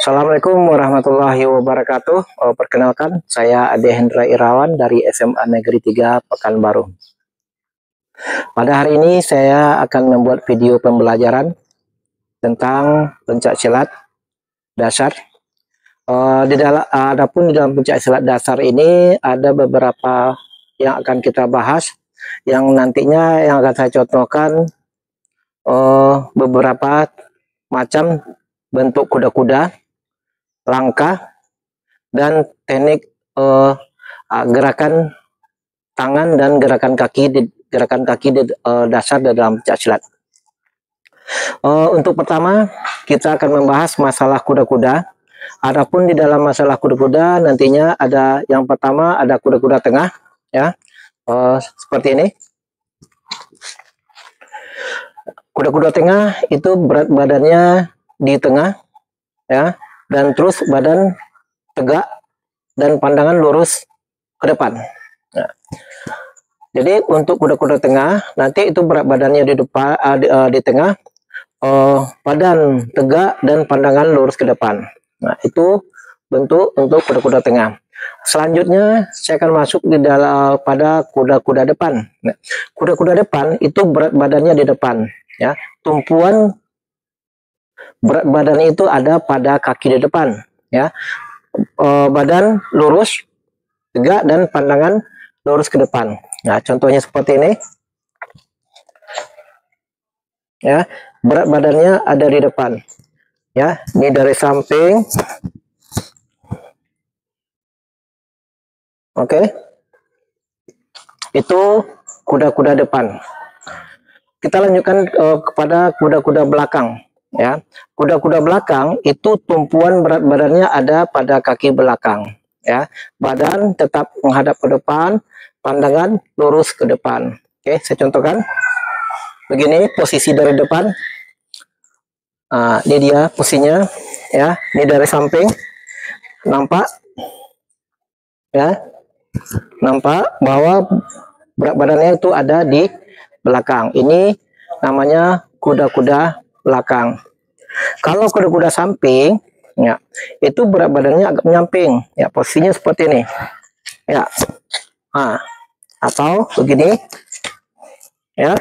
Assalamualaikum warahmatullahi wabarakatuh. Perkenalkan, saya Ade Hendra Irawan dari SMA Negeri 3 Pekanbaru. Pada hari ini saya akan membuat video pembelajaran tentang pencak silat dasar. Adapun di dalam pencak silat dasar ini ada beberapa yang akan kita bahas, yang nantinya yang akan saya contohkan beberapa macam bentuk kuda-kuda, langkah, dan teknik gerakan tangan dan gerakan kaki di dasar dalam pencak silat. Untuk pertama kita akan membahas masalah kuda-kuda. Adapun di dalam masalah kuda-kuda nantinya ada yang pertama ada kuda-kuda tengah, ya, seperti ini. Kuda-kuda tengah itu berat badannya di tengah, ya, dan terus badan tegak dan pandangan lurus ke depan. Nah, jadi untuk kuda-kuda tengah nanti itu berat badannya di depan, di tengah, badan tegak dan pandangan lurus ke depan. Nah, itu bentuk untuk kuda-kuda tengah. Selanjutnya saya akan masuk di dalam pada kuda-kuda depan. Nah, kuda-kuda depan itu berat badannya di depan, ya. Tumpuan berat badan itu ada pada kaki di depan, ya. Badan lurus, tegak, dan pandangan lurus ke depan. Nah, contohnya seperti ini, ya. Berat badannya ada di depan, ya. Ini dari samping, oke. Itu kuda-kuda depan. Kita lanjutkan kepada kuda-kuda belakang, ya. Kuda-kuda belakang itu tumpuan berat badannya ada pada kaki belakang, ya. Badan tetap menghadap ke depan, pandangan lurus ke depan. Oke, saya contohkan. Begini posisi dari depan. Ini dia posisinya, ya. Ini dari samping, nampak, ya. Nampak bahwa berat badannya itu ada di belakang. Ini namanya kuda-kuda belakang. Kalau kuda-kuda samping, ya, itu berat badannya agak menyamping, ya. Posisinya seperti ini, ya. Atau begini, ya.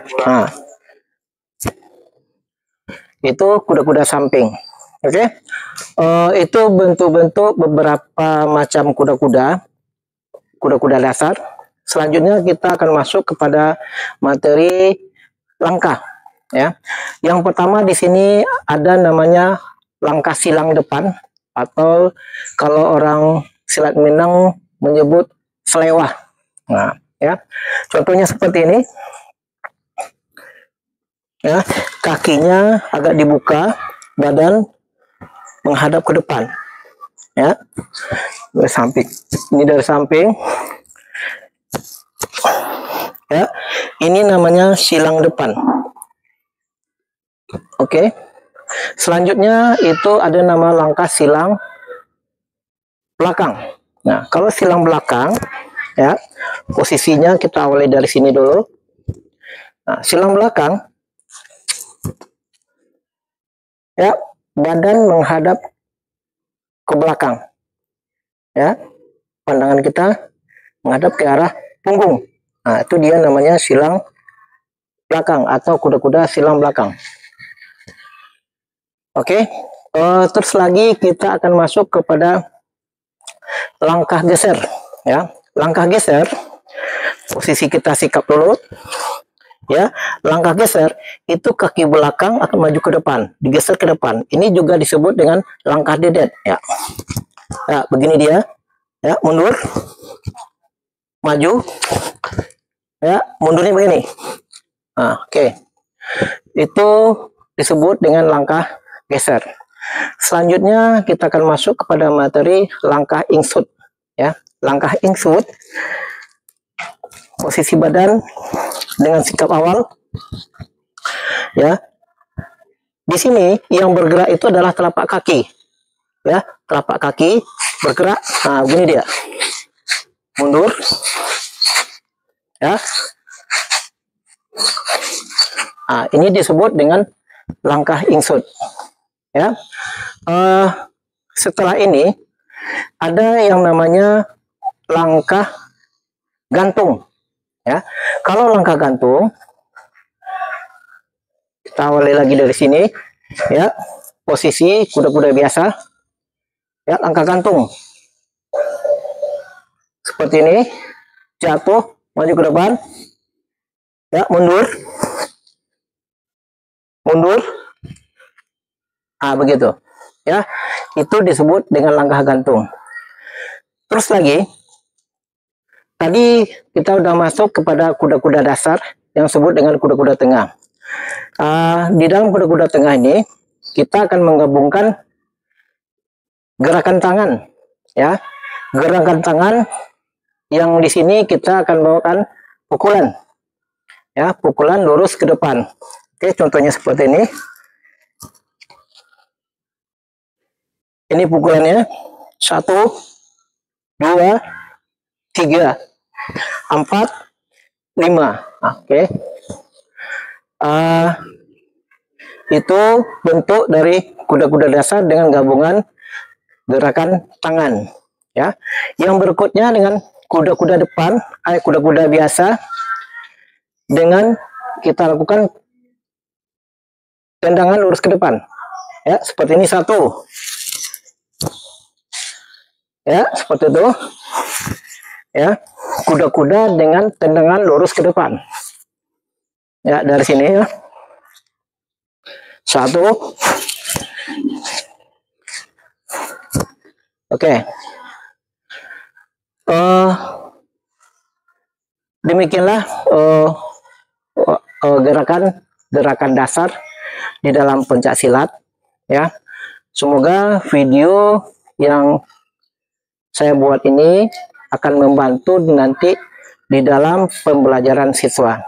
Itu kuda-kuda samping. Oke. Itu bentuk-bentuk beberapa macam kuda-kuda dasar. Selanjutnya kita akan masuk kepada materi langkah, ya. Yang pertama di sini ada namanya langkah silang depan, atau kalau orang silat Minang menyebut selewah. Nah, ya. Contohnya seperti ini. Ya, kakinya agak dibuka, badan menghadap ke depan, ya. Dari samping. Ini dari samping. Ya, ini namanya silang depan. Oke. Selanjutnya itu ada nama langkah silang belakang. Nah, kalau silang belakang, ya, posisinya kita awali dari sini dulu. Nah, silang belakang, ya, badan menghadap ke belakang, ya, pandangan kita menghadap ke arah punggung. Nah, itu dia namanya silang belakang atau kuda-kuda silang belakang. Oke. Terus lagi kita akan masuk kepada langkah geser, ya. Langkah geser, posisi kita sikap dulu, ya. Langkah geser itu kaki belakang akan maju ke depan, digeser ke depan. Ini juga disebut dengan langkah dedet, ya. Ya, begini dia, ya. Mundur, maju, ya. Mundurnya begini. Oke. Itu disebut dengan langkah geser. Selanjutnya kita akan masuk kepada materi langkah ingsut, ya. Langkah ingsut, posisi badan dengan sikap awal, ya. Di sini yang bergerak itu adalah telapak kaki, ya. Telapak kaki bergerak. Nah, begini dia. Mundur, ya. Ini disebut dengan langkah ingsut, ya. setelah ini ada yang namanya langkah gantung, ya. Kalau langkah gantung, kita awali lagi dari sini, ya. Posisi kuda-kuda biasa, ya, langkah gantung seperti ini, jatuh, maju ke depan, ya, mundur, begitu, ya. Itu disebut dengan langkah gantung. Terus lagi, tadi kita udah masuk kepada kuda-kuda dasar yang disebut dengan kuda-kuda tengah. Di dalam kuda-kuda tengah ini kita akan menggabungkan gerakan tangan, ya. Gerakan tangan yang di sini kita akan bawakan pukulan, ya, pukulan lurus ke depan. Oke, contohnya seperti ini. Ini pukulannya 1, 2, 3, 4, 5. Oke. Itu bentuk dari kuda-kuda dasar dengan gabungan gerakan tangan, ya. Yang berikutnya dengan kuda-kuda depan, kuda-kuda biasa, dengan kita lakukan tendangan lurus ke depan, ya, seperti ini. 1, ya, seperti itu, ya, kuda-kuda dengan tendangan lurus ke depan, ya, dari sini, ya. 1. Oke. Demikianlah gerakan dasar di dalam pencak silat, ya. Semoga video yang saya buat ini akan membantu nanti di dalam pembelajaran siswa.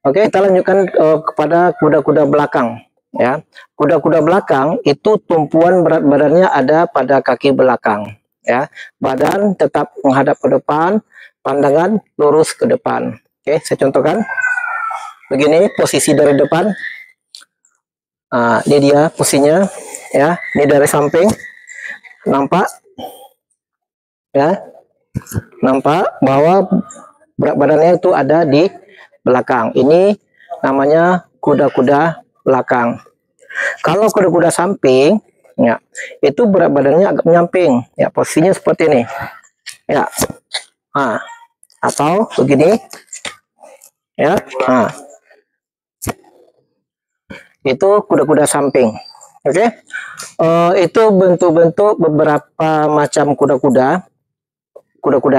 Oke, kita lanjutkan kepada kuda-kuda belakang, ya. Kuda-kuda belakang itu tumpuan berat badannya ada pada kaki belakang, ya. Badan tetap menghadap ke depan, pandangan lurus ke depan. Oke, saya contohkan. Begini posisi dari depan. Ini dia posisinya, ya. Ini dari samping, nampak, ya, nampak bahwa berat badannya itu ada di belakang. Ini namanya kuda-kuda belakang. Kalau kuda-kuda samping, ya, itu berat badannya agak menyamping, ya, posisinya seperti ini, ya. Atau begini, ya. Itu kuda-kuda samping. Oke. Itu bentuk-bentuk beberapa macam kuda-kuda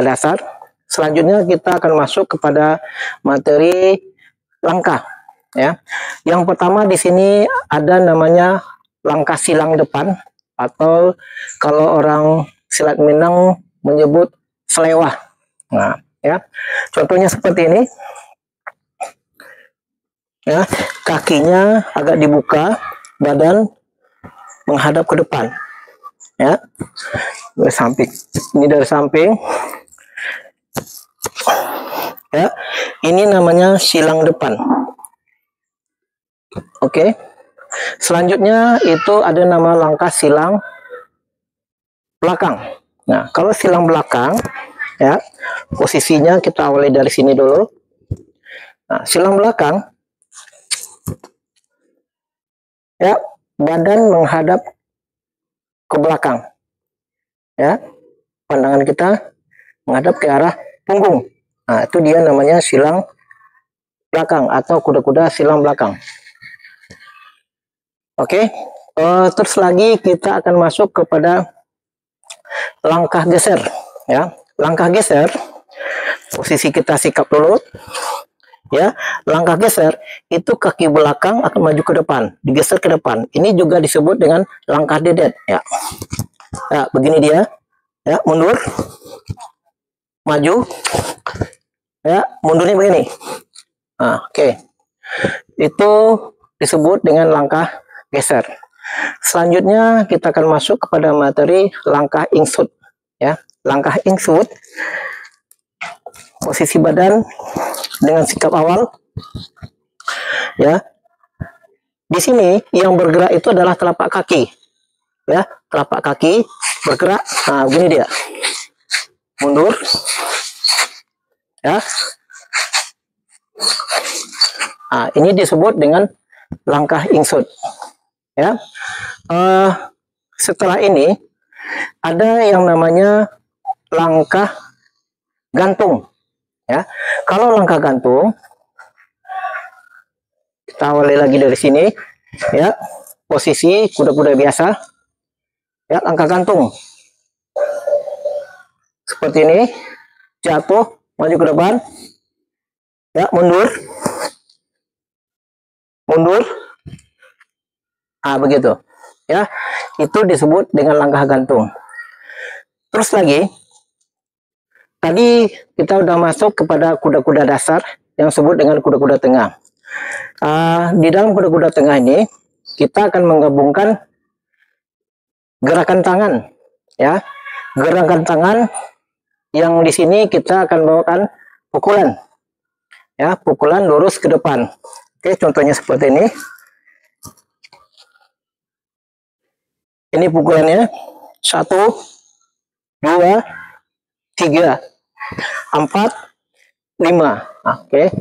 dasar. Selanjutnya kita akan masuk kepada materi langkah, ya. Yang pertama di sini ada namanya langkah silang depan, atau kalau orang silat Minang menyebut selewah. Ya, contohnya seperti ini, ya. Kakinya agak dibuka, badan menghadap ke depan, ya, dari samping. Ini dari samping, ya. Ini namanya silang depan. Oke. Selanjutnya itu ada nama langkah silang belakang. Nah, kalau silang belakang, ya, posisinya kita awali dari sini dulu. Nah, silang belakang, ya, badan menghadap ke belakang, ya, pandangan kita menghadap ke arah punggung. Nah, itu dia namanya silang belakang atau kuda-kuda silang belakang. Oke. Terus lagi kita akan masuk kepada langkah geser, ya. Langkah geser, posisi kita sikap dulu, ya. Langkah geser itu kaki belakang akan maju ke depan, digeser ke depan. Ini juga disebut dengan langkah dedet, ya. Ya, begini dia, ya, mundur, maju, ya, mundurnya begini. Oke. Itu disebut dengan langkah geser. Selanjutnya kita akan masuk kepada materi langkah ingsut, ya. Langkah ingsut, posisi badan dengan sikap awal, ya. Di sini yang bergerak itu adalah telapak kaki, ya, telapak kaki bergerak. Nah, begini dia. Mundur. Ya. Nah, ini disebut dengan langkah insut. Ya. Setelah ini ada yang namanya langkah gantung. Ya. Kalau langkah gantung, kita awali lagi dari sini. Ya. Posisi kuda-kuda biasa. Ya, langkah gantung. Seperti ini. Jatuh, maju ke depan. Ya, mundur. Mundur. Ah, begitu. Ya, itu disebut dengan langkah gantung. Terus lagi, tadi kita udah masuk kepada kuda-kuda dasar yang disebut dengan kuda-kuda tengah. Di dalam kuda-kuda tengah ini, kita akan menggabungkan gerakan tangan. Ya, gerakan tangan yang di sini kita akan bawakan pukulan. Ya, pukulan lurus ke depan. Oke, contohnya seperti ini. Ini pukulannya 1, 2, 3, 4, 5. Oke.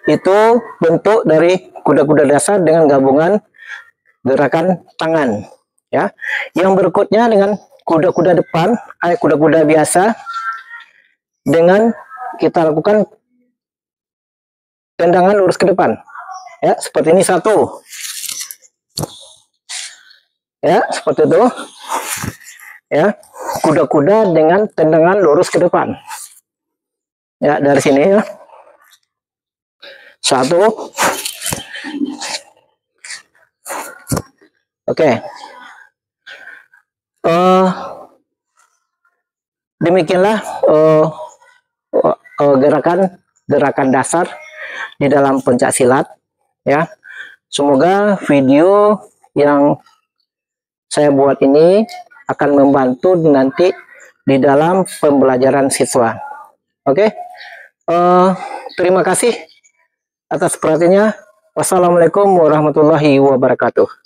Itu bentuk dari kuda-kuda dasar dengan gabungan gerakan tangan. Ya. Yang berikutnya dengan kuda-kuda depan, kuda-kuda biasa, dengan kita lakukan tendangan lurus ke depan. Ya, seperti ini 1. Ya, seperti itu. Ya, kuda-kuda dengan tendangan lurus ke depan. Ya, dari sini ya. 1. Oke. Demikianlah gerakan dasar di dalam pencak silat. Ya. Semoga video yang saya buat ini akan membantu nanti di dalam pembelajaran siswa. Oke. Terima kasih atas perhatiannya. Wassalamualaikum warahmatullahi wabarakatuh.